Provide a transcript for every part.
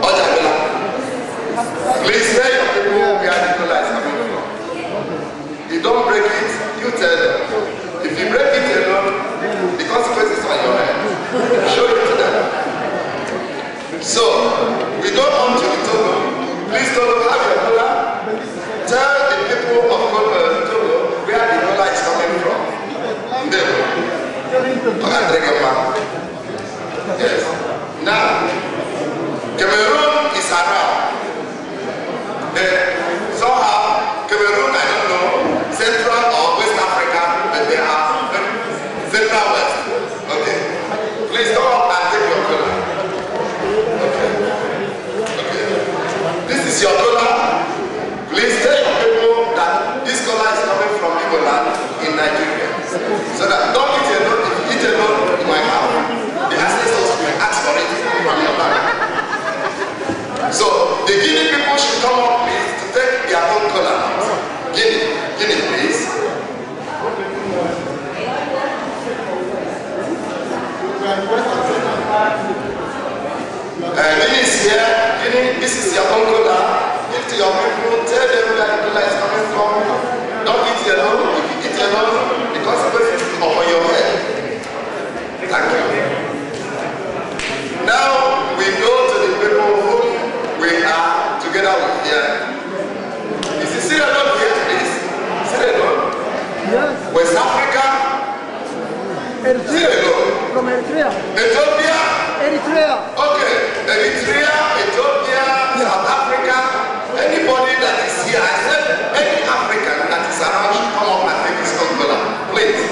Ojagola. Please tell your people where the cola is coming from. You don't break it, you tell them. If you break it alone, the consequences on your head. Show it to them. So, we go on to the Togo. Please Togo, have your cola. Tell the people of Togo where the cola is coming from. Yes. Now, Cameroon is around. Somehow, Cameroon, I don't know, Central or West Africa, but they are Central West. Okay. Please come up and take your cola. Okay. Okay. This is your cola. Please tell your people that this cola is coming from Igbo land in Nigeria. So that don't eat alone. If you eat alone, you might have the ancestors will ask for it from your land. So the Guinea people should come up please to take their own cola. Guinea, please. Guinea is here. Guinea, this is your own cola. Give to your people. Tell them where the cola is coming from. Don't eat alone. If you eat alone, the consequences are on your head. Thank you. Now we go to the people who we are together with here. Is it Sierra Leone here, please? Sierra Leone? Yes. West Africa? Eritrea. From Eritrea. Ethiopia? Eritrea. Okay. Eritrea, Ethiopia, South Africa. Anybody that is here, I said any African that is around should come up and take his own cola. Please.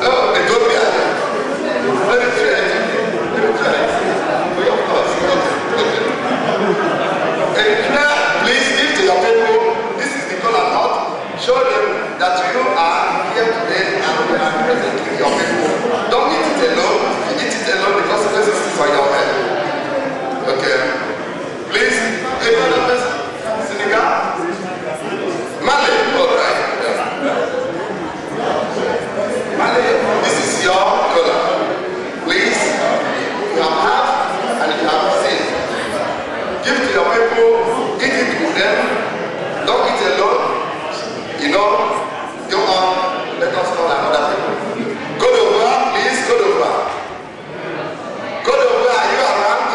Oh, Ethiopia. Eritrea. Eritrea, please give to your people. This is the cola pot. Show them that you are here today and we are presenting your people. Don't eat it alone. If you eat it alone, the consequences is on your head. Okay. Please, any other person? Senegal? Mali? All right. Yeah. Mali, this is your cola. Please, you have had and you have seen. Give to your people, eat it with them. Don't eat alone. You know, go on, let us call another people. Go over, please, go over. Go over, are you around?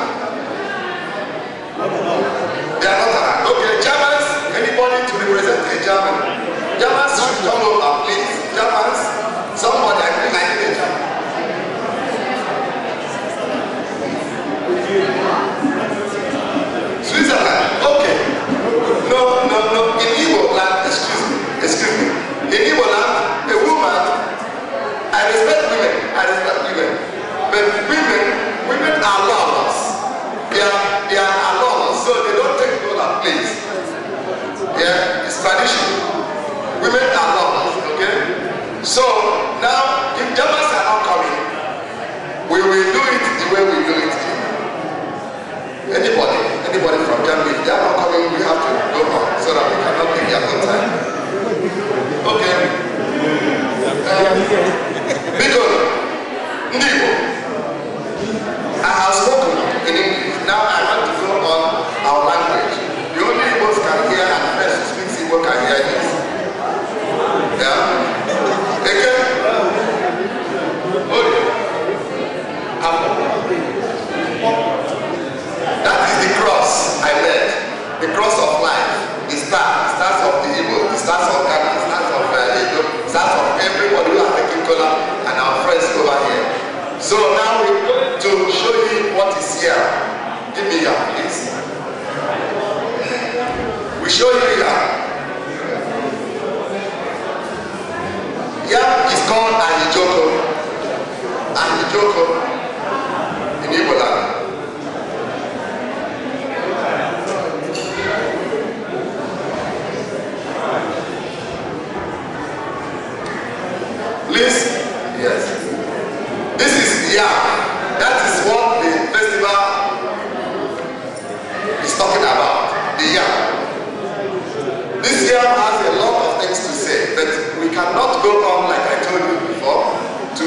They are not around. Okay, Germans, anybody to represent a German? Germans should come over, please. Germans, somebody, I think I need a German. Switzerland, okay. No. In Igbo land, excuse me. In Igbo land, a woman, I respect women, but women are lovers. They are lovers, so they don't take cola, please. Yeah, it's tradition. Women are lovers, okay? So now, if Germans are not coming, we will do it the way we do it. Anybody from Germany, if they are not coming, we have to go on so that we cannot take their own time. Okay. Because Ndigo, I have spoken in English. Now I want to go on our language. The only Igbos can hear and the person who speaks Igbo can hear this. Yeah? Again? Okay. That is the cross I made. The cross of life. The stars of the Igbo, the stars of Ghana, the stars of Edo, the stars of everybody who are taking cola and our friends over here. So now we're going to show you what is here. Give me here, please. We show you here. Here is called Anijoko. Anijoko in Igbo land. Please, yes. This is yam. That is what the festival is talking about. The yam. This yam has a lot of things to say, but we cannot go on like I told you before to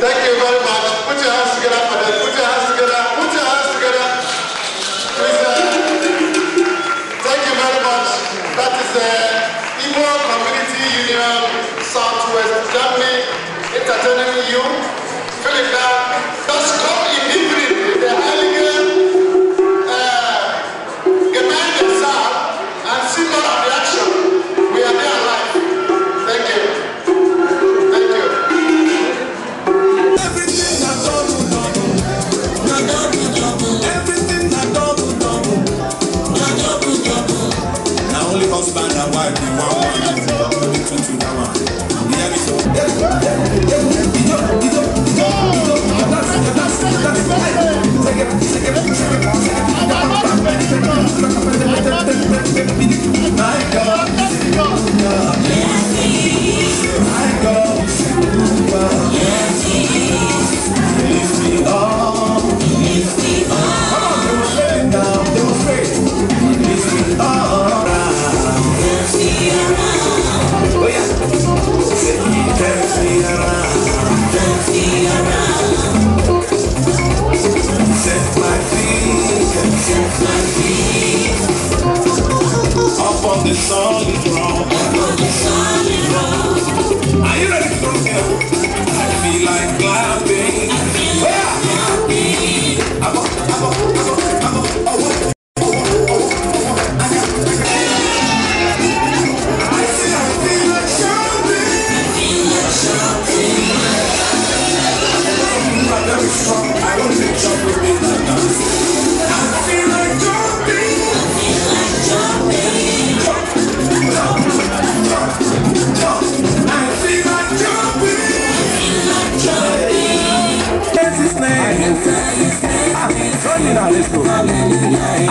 Thank you very much. Put your hands together for them. Put your hands together. Put your hands together. Please, thank you very much. That is the Igbo Community Union Southwest Germany entertaining you. Feeling that just come in evening with the Heiligen Gemeinschaft and see more of the action. We are there live. Thank you. Thank you. Husband and wife, you want one, to that one. Up on the solid rock. Are you ready to go together? I feel like clapping.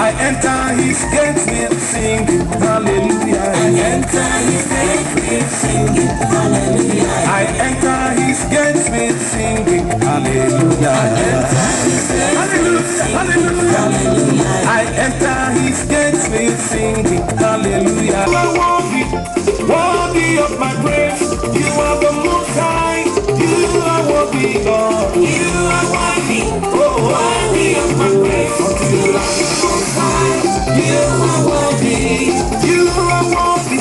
I enter his gates with singing hallelujah. I enter his gates with singing hallelujah. I enter his gates with singing hallelujah. Hallelujah. I enter his gates with singing hallelujah. You are worthy, worthy of my praise. You are the most high. You are worthy, God. You are worthy, worthy of my praise. You are the most high. You are worthy. You are worthy,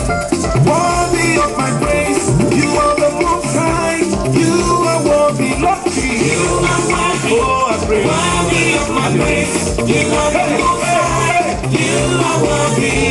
worthy of my praise. You are the most high. You are worthy, Lord Jesus. You are worthy, oh, I pray. Worthy of my praise. You are the most high. You are worthy.